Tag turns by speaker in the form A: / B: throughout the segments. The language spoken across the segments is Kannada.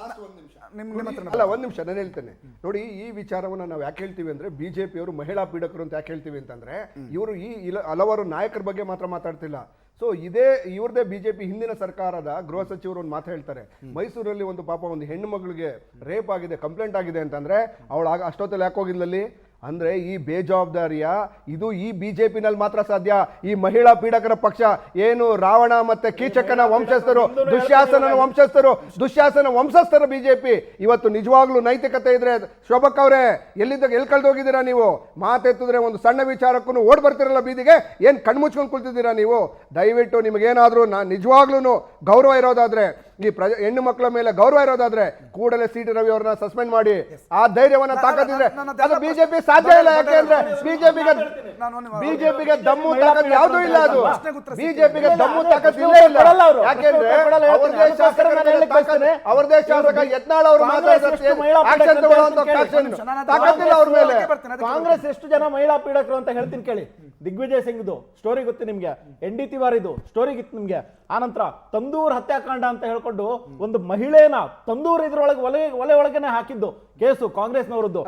A: ಅಲ್ಲ ಒಂದ್ ನಿಮಿಷ ನಾನು ಹೇಳ್ತೇನೆ ನೋಡಿ, ಈ ವಿಚಾರವನ್ನ ನಾವು ಯಾಕೆ ಹೇಳ್ತೀವಿ ಅಂದ್ರೆ ಬಿಜೆಪಿ ಅವರು ಮಹಿಳಾ ಪೀಡಕರು ಅಂತ ಯಾಕೆ ಹೇಳ್ತೀವಿ ಅಂತಂದ್ರೆ ಇವರು ಈ ಹಲವಾರು ನಾಯಕರ ಬಗ್ಗೆ ಮಾತ್ರ ಮಾತಾಡ್ತಿಲ್ಲ. ಸೊ ಇವ್ರದೇ ಬಿಜೆಪಿ ಹಿಂದಿನ ಸರ್ಕಾರದ ಗೃಹ ಸಚಿವರು ಒಂದು ಮಾತು ಹೇಳ್ತಾರೆ, ಮೈಸೂರಲ್ಲಿ ಒಂದು ಪಾಪ ಒಂದು ಹೆಣ್ಣು ಮಗಳಿಗೆ ರೇಪ್ ಆಗಿದೆ, ಕಂಪ್ಲೇಂಟ್ ಆಗಿದೆ ಅಂತಂದ್ರೆ ಅವಳು ಅಷ್ಟೊತ್ತಲ್ಲಿ ಯಾಕೆ ಹೋಗಿದ್ಲಲ್ಲಿ ಅಂದ್ರೆ ಈ ಬೇಜವಾಬ್ದಾರಿಯ ಇದು ಈ ಬಿಜೆಪಿನಲ್ಲಿ ಮಾತ್ರ ಸಾಧ್ಯ. ಈ ಮಹಿಳಾ ಪೀಡಕರ ಪಕ್ಷ ಏನು ರಾವಣ ಮತ್ತೆ ಕೀಚಕನ ವಂಶಸ್ಥರು, ದುಶ್ಯಾಸನ ವಂಶಸ್ಥರು ಬಿಜೆಪಿ. ಇವತ್ತು ನಿಜವಾಗ್ಲೂ ನೈತಿಕತೆ ಇದ್ರೆ ಶೋಭಕ್ ಅವರೇ ಎಲ್ಲಿ ಕಳ್ದೋಗಿದ್ದೀರಾ ನೀವು? ಮಾತೆತ್ತಿದ್ರೆ ಒಂದು ಸಣ್ಣ ವಿಚಾರಕ್ಕೂ ಓಡ್ ಬರ್ತಿರಲ್ಲ ಬೀದಿಗೆ, ಏನ್ ಕಣ್ಮುಚ್ಕೊಂಡು ಕುಳ್ತಿದ್ದೀರಾ ನೀವು? ದಯವಿಟ್ಟು ನಿಮಗೇನಾದ್ರೂ ನಿಜವಾಗ್ಲೂ ಗೌರವ ಇರೋದಾದ್ರೆ, ಈ ಹೆಣ್ಣು ಮಕ್ಕಳ ಮೇಲೆ ಗೌರವ ಇರೋದಾದ್ರೆ ಕೂಡಲೇ ಸಿ ಟಿ ರವಿ ಅವರನ್ನ ಸಸ್ಪೆಂಡ್ ಮಾಡಿ. ಆ ಧೈರ್ಯವನ್ನ ತಾಕತ್ತಿದ್ರೆ ಅದು ಬಿಜೆಪಿ ಸಾಧ್ಯ ಇಲ್ಲ. ಯಾಕೆಂದ್ರೆ ಬಿಜೆಪಿಗೆ ದಮ್ಮು ತಾಕತ್ ಯಾವ್ದು ಇಲ್ಲ. ಅದು ಬಿಜೆಪಿಗೆ ದಮ್ಮು ತಾಕತ್ ಇಲ್ಲೇ ಇಲ್ಲ. ಯಾಕೆಂದ್ರೆ ಅವರದೇ ಶಾಸಕ ಯತ್ನಾಳ್ ಅವರು ತಾಕತ್ತಿಲ್ಲ ಅವ್ರ ಮೇಲೆ.
B: ಕಾಂಗ್ರೆಸ್ ಎಷ್ಟು ಜನ ಮಹಿಳಾ ಪೀಡಕರು ಅಂತ ಹೇಳ್ತೀನಿ ಕೇಳಿ. ದಿಗ್ವಿಜಯ್ ಸಿಂಗ್ದು ಸ್ಟೋರಿ ಗೊತ್ತು ನಿಮ್ಗೆ, ಎನ್ ಡಿ ತಿವಾರಿದು ಸ್ಟೋರಿ ಗೊತ್ತು ನಿಮ್ಗೆ. ಆನಂತರ ತಂದೂರ್ ಹತ್ಯಾಕಾಂಡ ಅಂತ ಹೇಳ್ಕೊಂಡು ಒಂದು ಮಹಿಳೆನ ತಂದೂರ್ ಇದ್ರೊಳಗೆ ಒಲೆ ಒಳಗನೆ ಹಾಕಿದ್ದು ಕೇಸು ಕಾಂಗ್ರೆಸ್ನವರದ್ದು.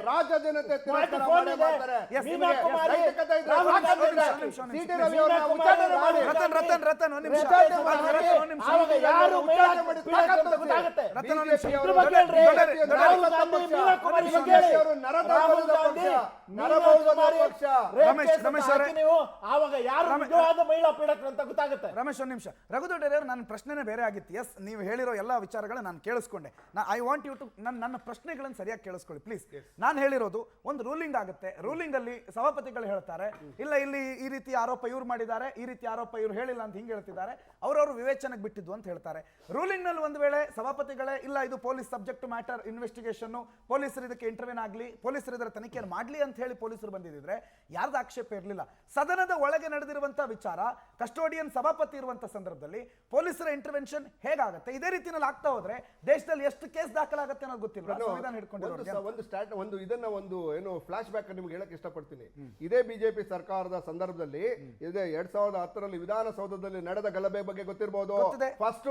A: ರಾಜ್ಯ ಜನತೆ
C: ರಮೇಶ್ ಒಂದು ನಿಮಿಷ. ರಘುದೊಡ್ಡೇರವರು ನನ್ನ ಪ್ರಶ್ನೆನೇ ಬೇರೆ ಆಗಿತ್ತು. ಎಸ್, ನೀವು ಹೇಳಿರೋ ಎಲ್ಲ ವಿಚಾರಗಳು ನಾನು ಕೇಳಿಸ್ಕೊಂಡೆ. ಐ ವಾಂಟ್ ಯು ಟು ನನ್ನ ಪ್ರಶ್ನೆಗಳನ್ನು ಸರಿಯಾಗಿ ಕೇಳಿಸ್ಕೊಳ್ಳಿ ಪ್ಲೀಸ್. ನಾನು ಹೇಳಿರೋದು ಒಂದು ರೂಲಿಂಗ್ ಆಗುತ್ತೆ. ರೂಲಿಂಗ್ ಅಲ್ಲಿ ಸಭಾಪತಿಗಳು ಹೇಳ್ತಾರೆ, ಇಲ್ಲ ಇಲ್ಲಿ ಈ ರೀತಿ ಆರೋಪ ಇವ್ರು ಮಾಡಿದ್ದಾರೆ, ಈ ರೀತಿ ಆರೋಪ ಇವ್ರು ಹೇಳಿಲ್ಲ ಅಂತ ಹಿಂಗೆ ಹೇಳ್ತಿದ್ದಾರೆ, ಅವರವರು ವಿವೇಚನೆಗೆ ಬಿಟ್ಟಿದ್ದು ಅಂತ ಹೇಳ್ತಾರೆ. ರೂಲಿಂಗ್ ನಲ್ಲಿ ಒಂದು ವೇಳೆ ಸಭಾಪತಿಗಳೇ ಇಲ್ಲ ಇದು ಪೊಲೀಸ್ ಸಬ್ಜೆಕ್ಟ್ ಮ್ಯಾಟರ್ ಇನ್ವೆಸ್ಟಿಗೇಷನ್, ಪೊಲೀಸರು ಇದಕ್ಕೆ ಇಂಟರ್ವ್ಯೂನ್ ಆಗಲಿ, ಪೊಲೀಸರು ಇದರ ತನಿಖೆಯನ್ನು ಮಾಡಲಿ ಅಂತ ಹೇಳಿ ಪೊಲೀಸರು ಬಂದಿದ್ರೆ ಯಾರ್ದು ಆಕ್ಷೇಪ ಇರಲಿಲ್ಲ. ಸದನದ ಒಳಗೆ ನಡೆದಿರುವಂತಹ ವಿಚಾರ ಕಸ್ಟೋಡಿಯನ್ ಸಭಾಪತಿ ಇರುವಂತಹ ಸಂದರ್ಭದಲ್ಲಿ ಪೊಲೀಸರ ಇಂಟರ್ವೆನ್ಷನ್ ಹೇಗಾಗುತ್ತೆ? ಇದೇ ರೀತಿಯಲ್ಲಿ ಆಗ್ತಾ ಹೋದ್ರೆ ದೇಶದಲ್ಲಿ ಎಷ್ಟು ಕೇಸ್ ದಾಖಲಾಗುತ್ತೆ ಅನ್ನೋದು ಗೊತ್ತಿಲ್ಲ. ಸಂವಿಧಾನ
A: ಒಂದು ಇದನ್ನ ಒಂದು ಏನು ಫ್ಲಾಶ್ ಬ್ಯಾಕ್ ನಿಮ್ಗೆ ಹೇಳಕ್ ಇಷ್ಟಪಡ್ತೀನಿ. ಇದೇ ಬಿಜೆಪಿ ಸರ್ಕಾರದ ಸಂದರ್ಭದಲ್ಲಿ ಇದೇ 2010ರಲ್ಲಿ ವಿಧಾನಸೌಧದಲ್ಲಿ ನಡೆದ ಗಲಭೆ ಬಗ್ಗೆ ಗೊತ್ತಿರಬಹುದು. ಫಸ್ಟ್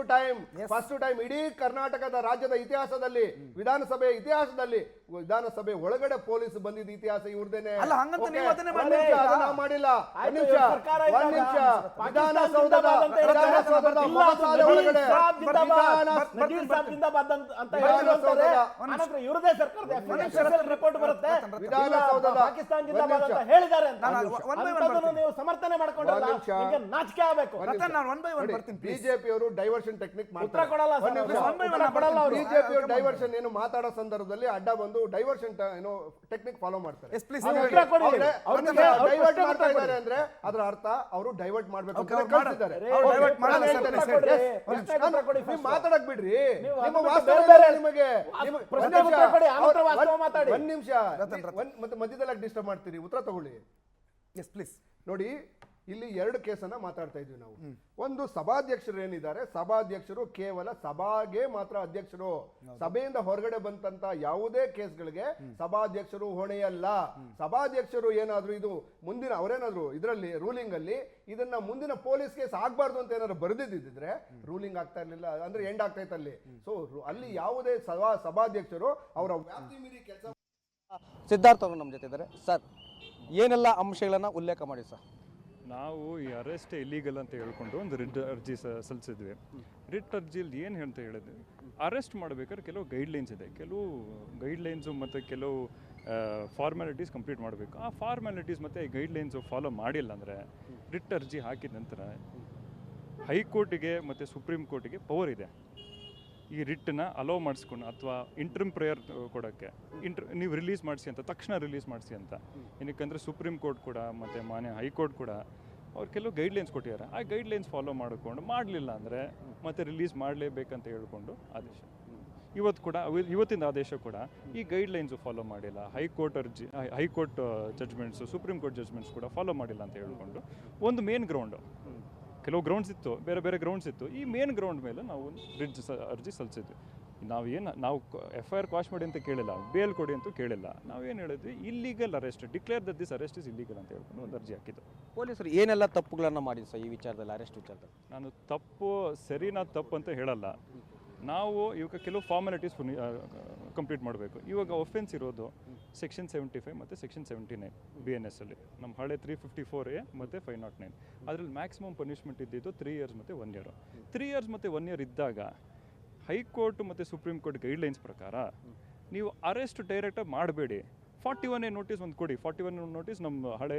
A: ಟೈಮ್ ಇಡೀ ಕರ್ನಾಟಕದ ರಾಜ್ಯದ ಇತಿಹಾಸದಲ್ಲಿ, ವಿಧಾನಸಭೆ ಇತಿಹಾಸದಲ್ಲಿ, ವಿಧಾನಸಭೆ ಒಳಗಡೆ ಪೊಲೀಸ್ ಬಂದಿದ್ದ ಇತಿಹಾಸ ಇವ್ರದೇನೆ. ಮಾಡಿಲ್ಲ. ವಿಧಾನಸೌಧದ ಒಳಗಡೆ
B: ರಿಪೋರ್ಟ್ ಬರುತ್ತೆ, ಪಾಕಿಸ್ತಾನ ಜಿಂದಾಬಾದ್ ಅಂತ ಹೇಳಿದ್ದಾರೆ ಅಂತ ನೀವು ಸಮರ್ಥನೆ ಮಾಡ್ಕೊಂಡ್ರಲ್ಲ, ನಾಚಿಕೆ ಆಗಬೇಕು.
A: ಬಿಜೆಪಿ ಅವರು ಡೈವರ್ಷನ್ ಟೆಕ್ನಿಕ್
B: ಮಾಡ್ತಾರೆ.
A: ಬಿಜೆಪಿ ಅವರು ಡೈವರ್ಷನ್ ಏನು ಮಾತಾಡೋ ಸಂದರ್ಭದಲ್ಲಿ ಅಡ್ಡ ಬಂದು ಡೈವರ್ಷನ್ ಏನೋ ಟೆಕ್ನಿಕ್ ಫಾಲೋ ಮಾಡ್ತಾರೆ. ಡೈವರ್ಟ್ ಮಾಡ್ತಾ ಇದ್ದಾರೆ ಅಂದ್ರೆ ಅದರ ಅರ್ಥ ಅವರು ಡೈವರ್ಟ್ ಮಾಡ್ಬೇಕು ಅಂತ ಕಳಿಸಿದ್ದಾರೆ. ಮಾತಾಡಕ್ ಬಿಡ್ರಿ, ನಿಮಗೆ ಒಂದ್ ನಿಮಿಷ ಮತ್ತೆ ಮಧ್ಯದಲ್ಲಿ ಡಿಸ್ಟರ್ಬ್ ಮಾಡ್ತೀರಿ, ಉತ್ತರ ತಗೊಳ್ಳಿ. Yes please. ನೋಡಿ, ಇಲ್ಲಿ ಎರಡು ಕೇಸನ್ನ ಮಾತಾಡ್ತಾ ಇದ್ವಿ ನಾವು. ಒಂದು ಸಭಾಧ್ಯಕ್ಷರು ಏನಿದ್ದಾರೆ, ಸಭಾಧ್ಯಕ್ಷರು ಕೇವಲ ಸಭಾಗೆ ಮಾತ್ರ ಅಧ್ಯಕ್ಷರು. ಸಭೆಯಿಂದ ಹೊರಗಡೆ ಬಂದಂತ ಯಾವುದೇ ಕೇಸ್ಗಳಿಗೆ ಸಭಾಧ್ಯಕ್ಷರು ಹೊಣೆಯಲ್ಲ. ಸಭಾಧ್ಯಕ್ಷರು ಏನಾದ್ರು ಇದು ಮುಂದಿನ ಅವರೇನಾದ್ರು ಇದರಲ್ಲಿ ರೂಲಿಂಗ್ ಅಲ್ಲಿ ಇದನ್ನ ಮುಂದಿನ ಪೊಲೀಸ್ ಕೇಸ್ ಆಗ್ಬಾರ್ದು ಅಂತ ಏನಾದ್ರು ಬರೆದಿದ್ದಿದ್ರೆ ರೂಲಿಂಗ್ ಆಗ್ತಾ ಇರ್ಲಿಲ್ಲ, ಅಂದ್ರೆ ಎಂಡ್ ಆಗ್ತಾ ಇತ್ತು ಅಲ್ಲಿ. ಸೊ ಅಲ್ಲಿ ಯಾವುದೇ ಸಭಾಧ್ಯಕ್ಷರು ಅವರ ವ್ಯಾಪ್ತಿ ಮೀರಿ ಕೆಲಸ.
D: ಸಿದ್ಧಾರ್ಥ ಅವರು ನಮ್ಮ ಜೊತೆ ಇದ್ದಾರೆ. ಸರ್, ಏನೆಲ್ಲ ಅಂಶಗಳನ್ನ ಉಲ್ಲೇಖ ಮಾಡಿ ಸರ್?
E: ನಾವು ಈ ಅರೆಸ್ಟ್ ಇಲ್ಲೀಗಲ್ ಅಂತ ಹೇಳ್ಕೊಂಡು ಒಂದು ರಿಟ್ ಅರ್ಜಿ ಸಲ್ಲಿಸಿದ್ವಿ. ರಿಟ್ ಅರ್ಜಿಯಲ್ಲಿ ಏನು ಅಂತ ಹೇಳಿದ್ವಿ, ಅರೆಸ್ಟ್ ಮಾಡಬೇಕಾದ್ರೆ ಕೆಲವು ಗೈಡ್ಲೈನ್ಸ್ ಇದೆ, ಕೆಲವು ಗೈಡ್ಲೈನ್ಸು ಮತ್ತು ಕೆಲವು ಫಾರ್ಮ್ಯಾಲಿಟೀಸ್ ಕಂಪ್ಲೀಟ್ ಮಾಡಬೇಕು. ಆ ಫಾರ್ಮ್ಯಾಲಿಟೀಸ್ ಮತ್ತು ಗೈಡ್ಲೈನ್ಸು ಫಾಲೋ ಮಾಡಿಲ್ಲ ಅಂದರೆ ರಿಟ್ ಅರ್ಜಿ ಹಾಕಿದ ನಂತರ ಹೈಕೋರ್ಟಿಗೆ ಮತ್ತು ಸುಪ್ರೀಂ ಕೋರ್ಟಿಗೆ ಪವರ್ ಇದೆ. ಈ ರಿಟ್ಟನ್ನ ಅಲೋ ಮಾಡಿಸ್ಕೊಂಡು ಅಥವಾ ಇಂಟ್ರಿಮ್ ಪ್ರೇಯರ್ ಕೊಡೋಕ್ಕೆ ನೀವು ರಿಲೀಸ್ ಮಾಡಿಸಿ ಅಂತ ತಕ್ಷಣ ರಿಲೀಸ್ ಮಾಡಿಸಿ ಅಂತ. ಏನಕ್ಕಂದರೆ ಸುಪ್ರೀಂ ಕೋರ್ಟ್ ಕೂಡ ಮತ್ತು ಮಾನ್ಯ ಹೈಕೋರ್ಟ್ ಕೂಡ ಅವ್ರು ಕೆಲವು ಗೈಡ್ಲೈನ್ಸ್ ಕೊಟ್ಟಿದ್ದಾರೆ. ಆ ಗೈಡ್ಲೈನ್ಸ್ ಫಾಲೋ ಮಾಡಿಕೊಂಡು ಮಾಡಲಿಲ್ಲ ಅಂದರೆ ಮತ್ತೆ ರಿಲೀಸ್ ಮಾಡಲೇಬೇಕಂತ ಹೇಳ್ಕೊಂಡು ಆದೇಶ. ಇವತ್ತು ಕೂಡ ಇವತ್ತಿನ ಆದೇಶ ಕೂಡ ಈ ಗೈಡ್ಲೈನ್ಸು ಫಾಲೋ ಮಾಡಿಲ್ಲ. ಹೈಕೋರ್ಟ್ ಜಡ್ಜ್ಮೆಂಟ್ಸು, ಸುಪ್ರೀಂ ಕೋರ್ಟ್ ಜಡ್ಜ್ಮೆಂಟ್ಸ್ ಕೂಡ ಫಾಲೋ ಮಾಡಿಲ್ಲ ಅಂತ ಹೇಳ್ಕೊಂಡು ಒಂದು ಮೇನ್ ಗ್ರೌಂಡು, ಕೆಲವು ಗ್ರೌಂಡ್ಸ್ ಇತ್ತು, ಬೇರೆ ಬೇರೆ ಗ್ರೌಂಡ್ಸ್ ಇತ್ತು. ಈ ಮೇನ್ ಗ್ರೌಂಡ್ ಮೇಲೆ ನಾವು ರಿಟ್ ಅರ್ಜಿ ಸಲ್ಲಿಸಿದ್ವಿ. ನಾವು FIR ಕ್ವಾಶ್ ಮಾಡಿ ಅಂತ ಕೇಳಿಲ್ಲ, ಬೇಲ್ ಕೊಡಿ ಅಂತೂ ಕೇಳಿಲ್ಲ. ನಾವೇನು ಹೇಳಿದ್ವಿ, illegal arrest, declare that this arrest is illegal ಅಂತ ಹೇಳ್ಕೊಂಡು ಒಂದು ಅರ್ಜಿ ಹಾಕಿದ್ದು.
D: ಪೊಲೀಸರು ಏನೆಲ್ಲ ತಪ್ಪುಗಳನ್ನು ಮಾಡಿದ್ರು ಸರ್ ಈ ವಿಚಾರದಲ್ಲಿ, ಅರೆಸ್ಟ್ ವಿಚಾರದಲ್ಲಿ?
E: ನಾನು ಸರಿನಾ ತಪ್ಪು ಅಂತ ಹೇಳಲ್ಲ. ನಾವು ಇವಾಗ ಕೆಲವು ಫಾರ್ಮಾಲಿಟೀಸ್ ಕಂಪ್ಲೀಟ್ ಮಾಡಬೇಕು. ಇವಾಗ ಒಫೆನ್ಸ್ ಇರೋದು ಸೆಕ್ಷನ್ 75 ಮತ್ತು ಸೆಕ್ಷನ್ 79 BNS ಅಲ್ಲಿ, ನಮ್ಮ ಹಳೆ 354A ಮತ್ತು 509. ಅದರಲ್ಲಿ ಮ್ಯಾಕ್ಸಿಮಮ್ ಪನಿಷ್ಮೆಂಟ್ ಇದ್ದಿದ್ದು 3 years ಮತ್ತು 1 year. 3 years ಮತ್ತು 1 year ಇದ್ದಾಗ ಹೈಕೋರ್ಟ್ ಮತ್ತು ಸುಪ್ರೀಂ ಕೋರ್ಟ್ ಗೈಡ್ಲೈನ್ಸ್ ಪ್ರಕಾರ ನೀವು ಅರೆಸ್ಟ್ ಡೈರೆಕ್ಟಾಗಿ ಮಾಡಬೇಡಿ, 41A ನೋಟಿಸ್ ಒಂದು ಕೊಡಿ. 41A ನೋಟಿಸ್ ನಮ್ಮ ಹಳೆ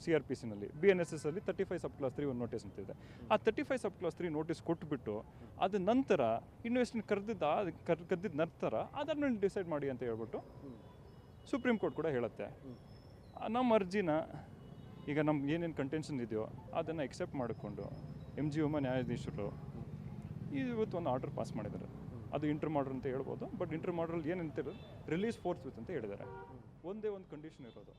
E: CRPCನಲ್ಲಿ, BNSS ಅಲ್ಲಿ 35 ಸಬ್ ಕ್ಲಾಸ್ 3 ಒಂದು ನೋಟಿಸ್ ಅಂತಿದೆ. ಆ 35 ಸಬ್ ಕ್ಲಾಸ್ 3 ನೋಟಿಸ್ ಕೊಟ್ಬಿಟ್ಟು ಅದ ನಂತರ ಇನ್ವೆಸ್ಟಿಗೇಷನ್ ಕರೆದಿದ್ದ ನಂತರ ಅದಾದ್ಮೇಲೆ ಡಿಸೈಡ್ ಮಾಡಿ ಅಂತ ಹೇಳ್ಬಿಟ್ಟು ಸುಪ್ರೀಂ ಕೋರ್ಟ್ ಕೂಡ ಹೇಳುತ್ತೆ. ನಮ್ಮ ಅರ್ಜಿನ ಈಗ ನಮ್ಗೆ ಏನೇನು ಕಂಟೆನ್ಷನ್ ಇದೆಯೋ ಅದನ್ನು ಎಕ್ಸೆಪ್ಟ್ ಮಾಡಿಕೊಂಡು MG ಉಮಾ ನ್ಯಾಯಾಧೀಶರು ಇವತ್ತು ಒಂದು ಆರ್ಡರ್ ಪಾಸ್ ಮಾಡಿದ್ದಾರೆ. ಅದು ಇಂಟರ್ಮ್ ಆರ್ಡರ್ ಅಂತ ಹೇಳ್ಬೋದು. ಬಟ್ ಇಂಟರ್ಮ್ ಆರ್ಡ್ರಲ್ಲಿ ಏನಂತಿರೋದು ರಿಲೀಸ್ ಫೋರ್ಸ್ ವಿತ್ ಅಂತ ಹೇಳಿದ್ದಾರೆ. ಒಂದೇ ಒಂದು ಕಂಡೀಷನ್ ಇರೋದು,